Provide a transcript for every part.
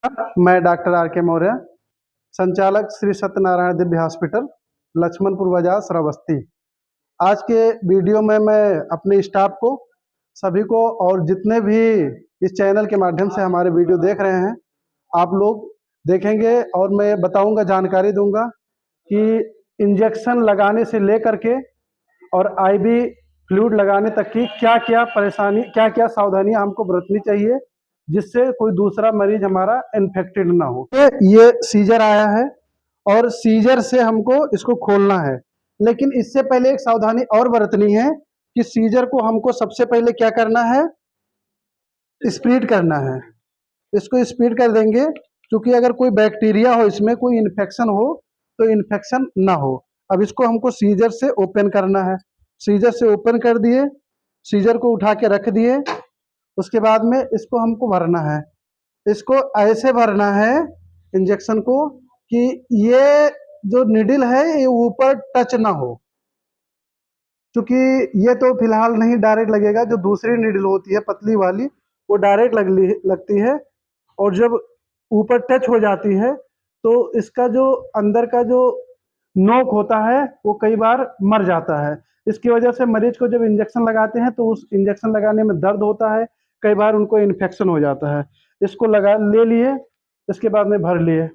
मैं doctor R के मौर्य, संचालक श्री सत्यनारायण दिव्य हॉस्पिटल, लक्ष्मणपुर बाजार, श्रावस्ती। आज के वीडियो में मैं अपने स्टाफ को, सभी को और जितने भी इस चैनल के माध्यम से हमारे वीडियो देख रहे हैं, आप लोग देखेंगे और मैं बताऊंगा, जानकारी दूंगा कि इंजेक्शन लगाने से लेकर के और आईवी फ्लूइड लगाने तक की क्या क्या परेशानी, क्या क्या सावधानियां हमको बरतनी चाहिए, जिससे कोई दूसरा मरीज हमारा इन्फेक्टेड ना हो। ये सीजर आया है और सीजर से हमको इसको खोलना है, लेकिन इससे पहले एक सावधानी और बरतनी है कि सीजर को हमको सबसे पहले क्या करना है, स्प्रीड करना है। इसको स्प्रीड कर देंगे, क्योंकि अगर कोई बैक्टीरिया हो, इसमें कोई इन्फेक्शन हो तो इन्फेक्शन ना हो। अब इसको हमको सीजर से ओपन करना है। सीजर से ओपन कर दिए, सीजर को उठा के रख दिए, उसके बाद में इसको हमको भरना है। इसको ऐसे भरना है इंजेक्शन को कि ये जो निडल है ये ऊपर टच ना हो, क्योंकि ये तो फिलहाल नहीं डायरेक्ट लगेगा। जो दूसरी निडल होती है पतली वाली, वो डायरेक्ट लगती है, और जब ऊपर टच हो जाती है तो इसका जो अंदर का जो नोक होता है वो कई बार मर जाता है। इसकी वजह से मरीज को जब इंजेक्शन लगाते हैं तो उस इंजेक्शन लगाने में दर्द होता है, कई बार उनको इन्फेक्शन हो जाता है। इसको लगा ले लिए, इसके बाद में भर लिए।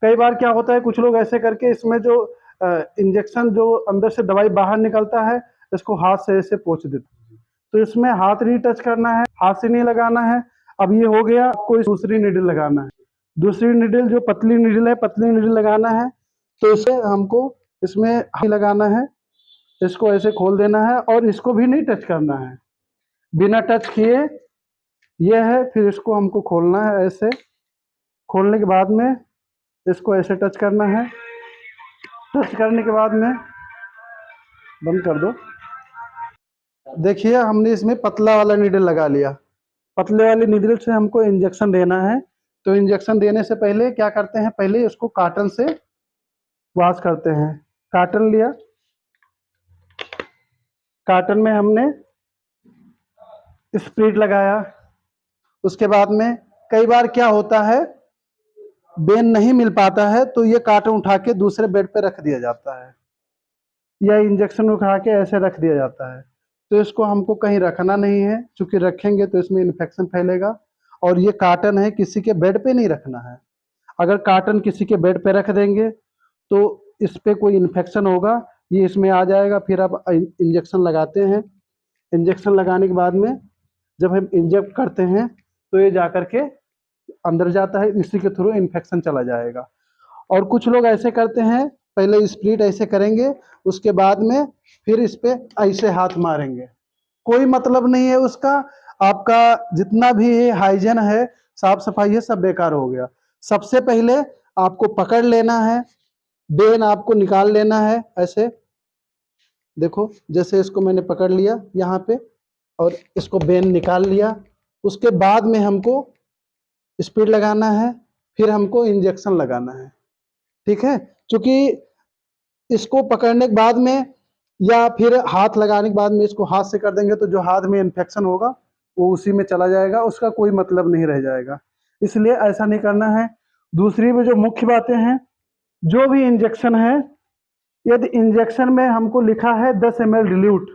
कई बार क्या होता है, कुछ लोग ऐसे करके इसमें जो इंजेक्शन जो अंदर से दवाई बाहर निकलता है, इसको हाथ से ऐसे पोंछ देते हैं। तो इसमें हाथ नहीं टच करना है, हाथ से नहीं लगाना है। अब ये हो गया, कोई दूसरी निडल लगाना है। दूसरी निडल जो पतली निडल है, पतली निडल लगाना है, तो इसे हमको इसमें ही लगाना है। इसको ऐसे खोल देना है और इसको भी नहीं टच करना है, बिना टच किए। ये है, फिर इसको हमको खोलना है। ऐसे खोलने के बाद में इसको ऐसे टच करना है। टच करने के बाद में बंद कर दो। देखिए, हमने इसमें पतला वाला नीडल लगा लिया। पतले वाली नीडल से हमको इंजेक्शन देना है। तो इंजेक्शन देने से पहले क्या करते हैं, पहले इसको कॉटन से वॉश करते हैं। कॉटन लिया, कॉटन में हमने स्प्रीड लगाया। उसके बाद में कई बार क्या होता है, बेन नहीं मिल पाता है, तो ये कॉटन उठा के दूसरे बेड पे रख दिया जाता है, या इंजेक्शन उठा के ऐसे रख दिया जाता है। तो इसको हमको कहीं रखना नहीं है, क्योंकि रखेंगे तो इसमें इन्फेक्शन फैलेगा। और ये कॉटन है, किसी के बेड पे नहीं रखना है। अगर कॉटन किसी के बेड पे रख देंगे तो इस पे कोई इन्फेक्शन होगा, ये इसमें आ जाएगा। फिर आप इंजेक्शन लगाते हैं। इंजेक्शन लगाने के बाद में जब हम इंजेक्ट करते हैं तो ये जा करके अंदर जाता है, इसी के थ्रू इन्फेक्शन चला जाएगा। और कुछ लोग ऐसे करते हैं, पहले स्प्लिट ऐसे करेंगे, उसके बाद में फिर इस पे ऐसे हाथ मारेंगे। कोई मतलब नहीं है उसका। आपका जितना भी हाइजीन है, साफ सफाई है, सब बेकार हो गया। सबसे पहले आपको पकड़ लेना है, बेन आपको निकाल लेना है। ऐसे देखो, जैसे इसको मैंने पकड़ लिया यहाँ पे और इसको बेन निकाल लिया। उसके बाद में हमको स्पीड लगाना है, फिर हमको इंजेक्शन लगाना है। ठीक है, क्योंकि इसको पकड़ने के बाद में या फिर हाथ लगाने के बाद में इसको हाथ से कर देंगे तो जो हाथ में इन्फेक्शन होगा वो उसी में चला जाएगा, उसका कोई मतलब नहीं रह जाएगा। इसलिए ऐसा नहीं करना है। दूसरी भी जो मुख्य बातें हैं, जो भी इंजेक्शन है, यदि इंजेक्शन में हमको लिखा है 10 ml डिल्यूट,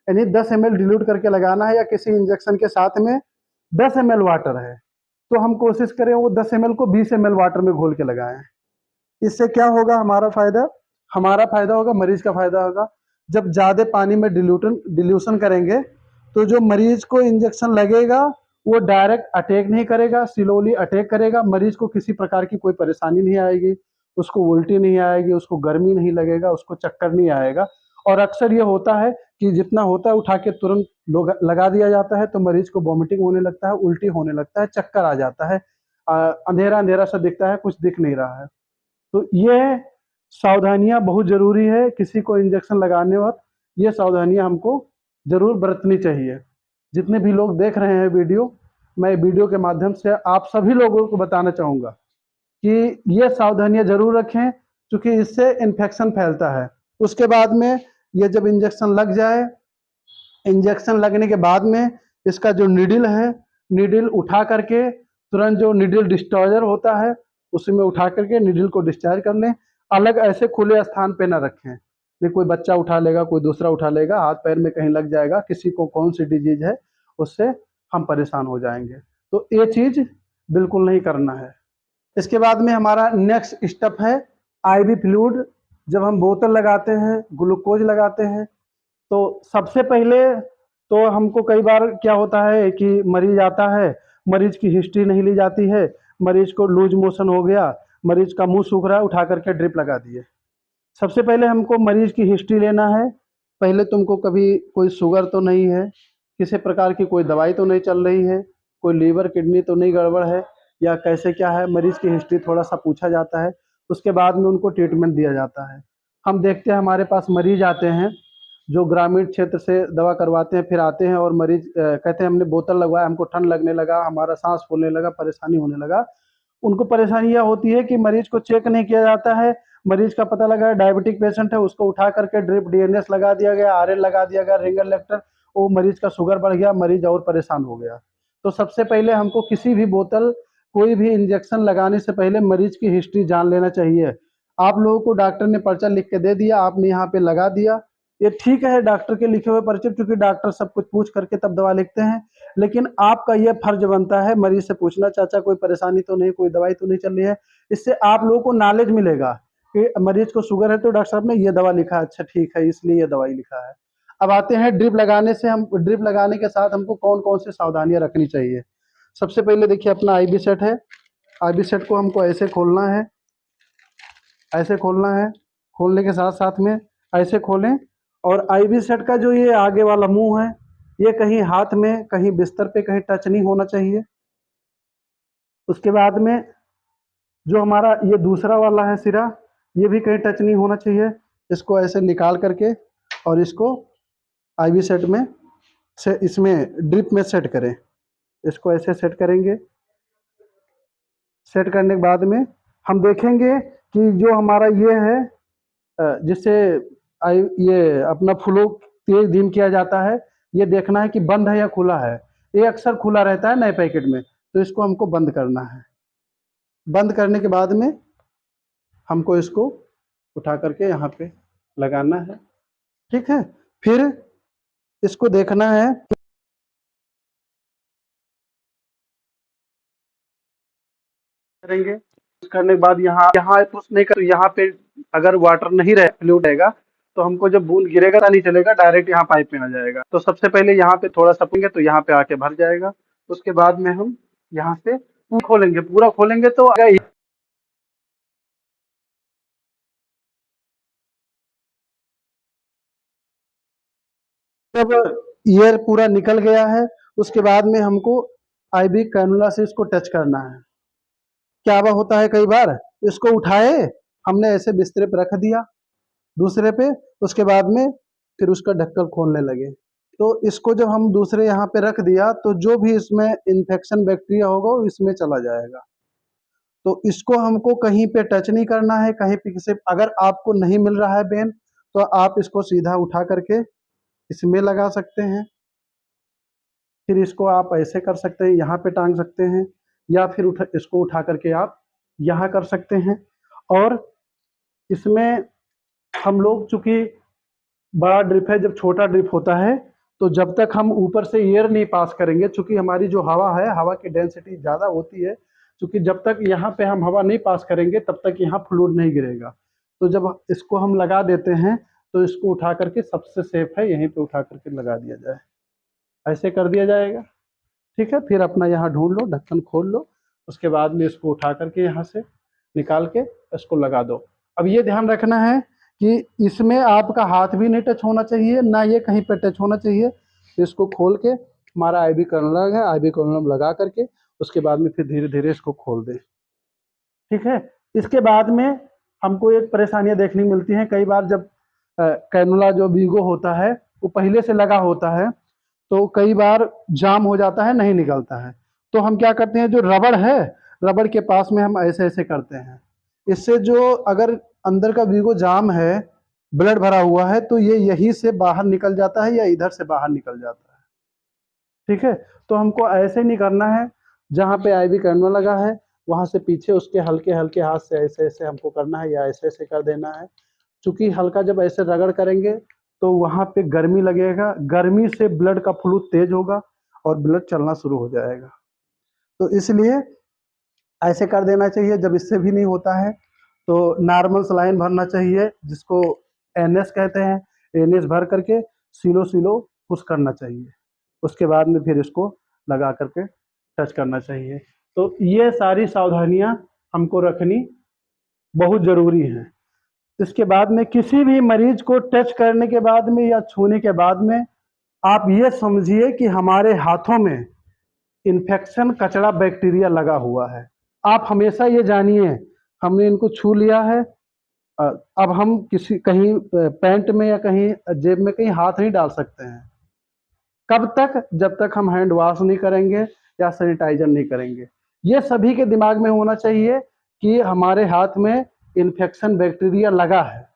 यानी 10 ml डिल्यूट करके लगाना है, या किसी इंजेक्शन के साथ में 10 ml वाटर है, तो हम कोशिश करें वो 10 ml को 20 ml वाटर में घोल के लगाएं। इससे क्या होगा, हमारा फायदा होगा, मरीज का फायदा होगा। जब ज़्यादा पानी में डिल्यूशन करेंगे तो जो मरीज को इंजेक्शन लगेगा वो डायरेक्ट अटैक नहीं करेगा, स्लोली अटैक करेगा। मरीज को किसी प्रकार की कोई परेशानी नहीं आएगी, उसको उल्टी नहीं आएगी, उसको गर्मी नहीं लगेगा, उसको चक्कर नहीं आएगा। और अक्सर ये होता है कि जितना होता है उठा के तुरंत लगा दिया जाता है, तो मरीज को वॉमिटिंग होने लगता है, उल्टी होने लगता है, चक्कर आ जाता है, अंधेरा अंधेरा सा दिखता है, कुछ दिख नहीं रहा है। तो ये सावधानियां बहुत ज़रूरी है। किसी को इंजेक्शन लगाने वक्त ये सावधानियां हमको ज़रूर बरतनी चाहिए। जितने भी लोग देख रहे हैं वीडियो, मैं वीडियो के माध्यम से आप सभी लोगों को बताना चाहूँगा कि ये सावधानियां ज़रूर रखें, क्योंकि इससे इन्फेक्शन फैलता है। उसके बाद में ये जब इंजेक्शन लग जाए, इंजेक्शन लगने के बाद में इसका जो नीडल है, नीडल उठा करके तुरंत जो निडल डिस्चार्जर होता है उसी में उठा करके निडल को डिस्चार्ज कर लें। अलग ऐसे खुले स्थान पे ना रखें, नहीं कोई बच्चा उठा लेगा, कोई दूसरा उठा लेगा, हाथ पैर में कहीं लग जाएगा, किसी को कौन सी डिजीज है उससे हम परेशान हो जाएंगे। तो ये चीज बिल्कुल नहीं करना है। इसके बाद में हमारा नेक्स्ट स्टेप है आईवी फ्लूइड। जब हम बोतल लगाते हैं, ग्लूकोज लगाते हैं, तो सबसे पहले तो हमको कई बार क्या होता है कि मरीज आता है, मरीज की हिस्ट्री नहीं ली जाती है, मरीज को लूज मोशन हो गया, मरीज का मुंह सूख रहा है, उठा करके ड्रिप लगा दिए। सबसे पहले हमको मरीज की हिस्ट्री लेना है। पहले तुमको कभी कोई शुगर तो नहीं है, किसी प्रकार की कोई दवाई तो नहीं चल रही है, कोई लीवर किडनी तो नहीं गड़बड़ है, या कैसे क्या है, मरीज की हिस्ट्री थोड़ा सा पूछा जाता है। उसके बाद में उनको ट्रीटमेंट दिया जाता है। हम देखते हैं हमारे पास मरीज आते हैं जो ग्रामीण क्षेत्र से दवा करवाते हैं, फिर आते हैं और मरीज कहते हैं हमने बोतल लगवाया, हमको ठंड लगने लगा, हमारा सांस फूलने लगा, परेशानी होने लगा। उनको परेशानी यह होती है कि मरीज को चेक नहीं किया जाता है। मरीज का पता लगा डायबिटिक पेशेंट है, उसको उठा करके ड्रिप डीएनएस लगा दिया गया, आरएल लगा दिया गया, रिंगर लेक्टर, वो मरीज का शुगर बढ़ गया, मरीज और परेशान हो गया। तो सबसे पहले हमको किसी भी बोतल, कोई भी इंजेक्शन लगाने से पहले मरीज की हिस्ट्री जान लेना चाहिए। आप लोगों को डॉक्टर ने पर्चा लिख के दे दिया, आपने यहाँ पे लगा दिया, ये ठीक है डॉक्टर के लिखे हुए पर्चे, क्योंकि डॉक्टर सब कुछ पूछ करके तब दवा लिखते हैं। लेकिन आपका यह फर्ज बनता है मरीज से पूछना, चाचा कोई परेशानी तो नहीं, कोई दवाई तो नहीं चल रही है। इससे आप लोगों को नॉलेज मिलेगा कि मरीज को शुगर है तो डॉक्टर साहब ने ये दवा लिखा, अच्छा ठीक है इसलिए ये दवाई लिखा है। अब आते हैं ड्रिप लगाने से, हम ड्रिप लगाने के साथ हमको कौन कौन सी सावधानियां रखनी चाहिए। सबसे पहले देखिए अपना आईबी सेट है, आईबी सेट को हमको ऐसे खोलना है, ऐसे खोलना है, खोलने के साथ साथ में ऐसे खोलें। और आईवी सेट का जो ये आगे वाला मुंह है, ये कहीं हाथ में, कहीं बिस्तर पे कहीं टच नहीं होना चाहिए। उसके बाद में जो हमारा ये दूसरा वाला है सिरा, ये भी कहीं टच नहीं होना चाहिए। इसको ऐसे निकाल करके और इसको आईवी सेट में से इसमें ड्रिप में सेट करें। इसको ऐसे सेट करेंगे। सेट करने के बाद में हम देखेंगे कि जो हमारा ये है जिससे ये अपना फ्लो तेज धीम किया जाता है, ये देखना है कि बंद है या खुला है। ये अक्सर खुला रहता है नए पैकेट में, तो इसको हमको बंद करना है। बंद करने के बाद में हमको इसको उठा करके यहाँ पे लगाना है, ठीक है। फिर इसको देखना है, करेंगे करने के बाद यहाँ यहाँ पुश नहीं कर, यहाँ पे अगर वाटर नहीं रहे, फ्लूइड रहेगा, तो हमको जब बूंद गिरेगा नहीं चलेगा, डायरेक्ट यहाँ पाइप में आ जाएगा। तो सबसे पहले यहाँ पे थोड़ा सा पीएंगे तो यहाँ पे आके भर जाएगा। उसके बाद में हम यहाँ से खोलेंगे, पूरा खोलेंगे तो जब एयर पूरा निकल गया है, उसके बाद में हमको आईवी कैनुला से इसको टच करना है। क्या हुआ होता है कई बार, इसको उठाए हमने ऐसे बिस्तर पे रख दिया दूसरे पे, उसके बाद में फिर उसका ढक्कन खोलने लगे। तो इसको जब हम दूसरे यहाँ पे रख दिया तो जो भी इसमें इन्फेक्शन बैक्टीरिया होगा वो इसमें चला जाएगा। तो इसको हमको कहीं पे टच नहीं करना है, कहीं पे किसी, अगर आपको नहीं मिल रहा है बेन तो आप इसको सीधा उठा करके इसमें लगा सकते हैं। फिर इसको आप ऐसे कर सकते हैं, यहाँ पे टांग सकते हैं, या फिर इसको उठा करके आप यहाँ कर सकते हैं। और इसमें हम लोग चूंकि बड़ा ड्रिप है, जब छोटा ड्रिप होता है तो जब तक हम ऊपर से एयर नहीं पास करेंगे, चूंकि हमारी जो हवा है, हवा की डेंसिटी ज़्यादा होती है, चूंकि जब तक यहाँ पे हम हवा नहीं पास करेंगे तब तक यहाँ फ्लूइड नहीं गिरेगा। तो जब इसको हम लगा देते हैं तो इसको उठा करके, सबसे सेफ है यहीं पे उठा करके लगा दिया जाए, ऐसे कर दिया जाएगा, ठीक है। फिर अपना यहाँ ढूंढ लो, ढक्कन खोल लो, उसके बाद में इसको उठा करके यहाँ से निकाल के इसको लगा दो। अब ये ध्यान रखना है कि इसमें आपका हाथ भी नहीं टच होना चाहिए, ना ये कहीं पे टच होना चाहिए। इसको खोल के हमारा आईवी कर्नल है, आईवी कर्नल लगा करके उसके बाद में फिर धीरे धीरे इसको खोल दें, ठीक है। इसके बाद में हमको एक परेशानियां देखने मिलती हैं कई बार, जब कैनुला जो वीगो होता है वो पहले से लगा होता है तो कई बार जाम हो जाता है, नहीं निकलता है। तो हम क्या करते हैं, जो रबड़ है, रबड़ के पास में हम ऐसे ऐसे करते हैं। इससे जो अगर अंदर का वीगो जाम है, ब्लड भरा हुआ है, तो ये यहीं से बाहर निकल जाता है या इधर से बाहर निकल जाता है, ठीक है। तो हमको ऐसे नहीं करना है। जहाँ पे आईवी कैनुला लगा है वहाँ से पीछे उसके हल्के हल्के हाथ से ऐसे ऐसे हमको करना है या ऐसे ऐसे कर देना है। चूंकि हल्का जब ऐसे रगड़ करेंगे तो वहाँ पे गर्मी लगेगा, गर्मी से ब्लड का फ्लो तेज होगा और ब्लड चलना शुरू हो जाएगा। तो इसलिए ऐसे कर देना चाहिए। जब इससे भी नहीं होता है तो नॉर्मल सलाइन भरना चाहिए, जिसको एनएस कहते हैं। एनएस भर करके सिलो सिलो पुश करना चाहिए, उसके बाद में फिर इसको लगा करके टच करना चाहिए। तो ये सारी सावधानियां हमको रखनी बहुत ज़रूरी है। इसके बाद में किसी भी मरीज को टच करने के बाद में या छूने के बाद में आप ये समझिए कि हमारे हाथों में इन्फेक्शन, कचरा, बैक्टीरिया लगा हुआ है। आप हमेशा ये जानिए, हमने इनको छू लिया है, अब हम किसी कहीं पैंट में या कहीं जेब में कहीं हाथ नहीं डाल सकते हैं। कब तक? जब तक हम हैंड वॉश नहीं करेंगे या सैनिटाइजर नहीं करेंगे। ये सभी के दिमाग में होना चाहिए कि हमारे हाथ में इन्फेक्शन, बैक्टीरिया लगा है।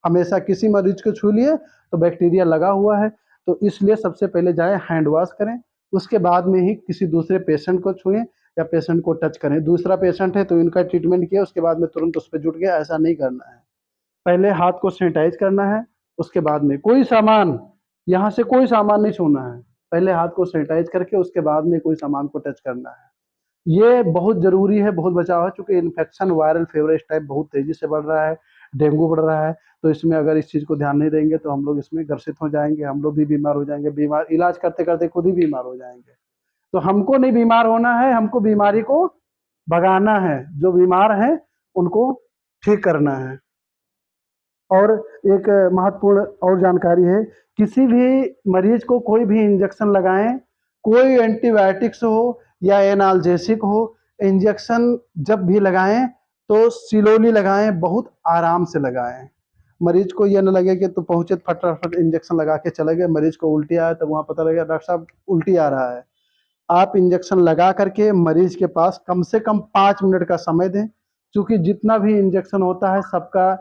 हमेशा किसी मरीज को छू लिए तो बैक्टीरिया लगा हुआ है, तो इसलिए सबसे पहले जाएं हैंड वॉश करें, उसके बाद में ही किसी दूसरे पेशेंट को छुएं या पेशेंट को टच करें। दूसरा पेशेंट है तो इनका ट्रीटमेंट किया, उसके बाद में तुरंत उस पर जुट गया, ऐसा नहीं करना है। पहले हाथ को सैनिटाइज करना है, उसके बाद में कोई सामान, यहाँ से कोई सामान नहीं छूना है। पहले हाथ को सैनिटाइज करके उसके बाद में कोई सामान को टच करना है। ये बहुत ज़रूरी है, बहुत बचाव है, चूँकि इन्फेक्शन, वायरल फीवर इस टाइप बहुत तेज़ी से बढ़ रहा है, डेंगू बढ़ रहा है। तो इसमें अगर इस चीज़ को ध्यान नहीं देंगे तो हम लोग इसमें ग्रसित हो जाएँगे, हम लोग भी बीमार हो जाएँगे, इलाज करते-करते खुद ही बीमार हो जाएँगे। तो हमको नहीं बीमार होना है, हमको बीमारी को भगाना है, जो बीमार हैं उनको ठीक करना है। और एक महत्वपूर्ण और जानकारी है, किसी भी मरीज को कोई भी इंजेक्शन लगाएं, कोई एंटीबायोटिक्स हो या एनाल्जेसिक हो, इंजेक्शन जब भी लगाएं तो स्लोली लगाएं, बहुत आराम से लगाएं। मरीज को यह न लगे कि तो पहुंचे फटाफट इंजेक्शन लगा के चले गए, मरीज को उल्टी आया तो वहाँ पता लगा डॉक्टर साहब उल्टी आ रहा है। आप इंजेक्शन लगा करके मरीज के पास कम से कम 5 मिनट का समय दें, क्योंकि जितना भी इंजेक्शन होता है सबका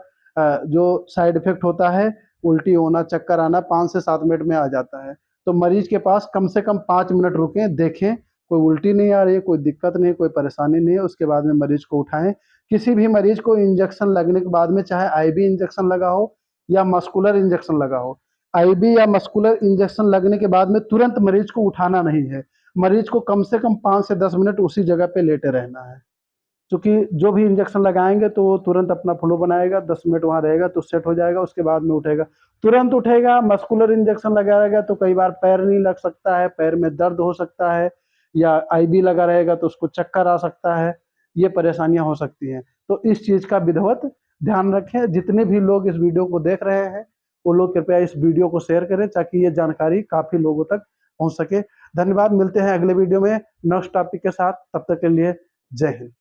जो साइड इफेक्ट होता है, उल्टी होना, चक्कर आना 5 से 7 मिनट में आ जाता है। तो मरीज के पास कम से कम 5 मिनट रुकें, देखें कोई उल्टी नहीं आ रही है, कोई दिक्कत नहीं है, कोई परेशानी नहीं है, उसके बाद में मरीज को उठाएं। किसी भी मरीज को इंजेक्शन लगने के बाद में, चाहे आईवी इंजेक्शन लगा हो या मस्कुलर इंजेक्शन लगा हो, आईवी या मस्कुलर इंजेक्शन लगने के बाद में तुरंत मरीज को उठाना नहीं है। मरीज को कम से कम 5 से 10 मिनट उसी जगह पे लेटे रहना है, क्योंकि जो भी इंजेक्शन लगाएंगे तो वो तुरंत अपना फ्लो बनाएगा, 10 मिनट वहाँ रहेगा तो सेट हो जाएगा, उसके बाद में उठेगा, तुरंत उठेगा। मस्कुलर इंजेक्शन लगाएगा तो कई बार पैर नहीं लग सकता है, पैर में दर्द हो सकता है, या आईवी लगा रहेगा तो उसको चक्कर आ सकता है, ये परेशानियां हो सकती हैं। तो इस चीज़ का विधिवत ध्यान रखें। जितने भी लोग इस वीडियो को देख रहे हैं वो लोग कृपया इस वीडियो को शेयर करें, ताकि ये जानकारी काफ़ी लोगों तक पहुँच सके। धन्यवाद, मिलते हैं अगले वीडियो में नेक्स्ट टॉपिक के साथ, तब तक के लिए जय हिंद।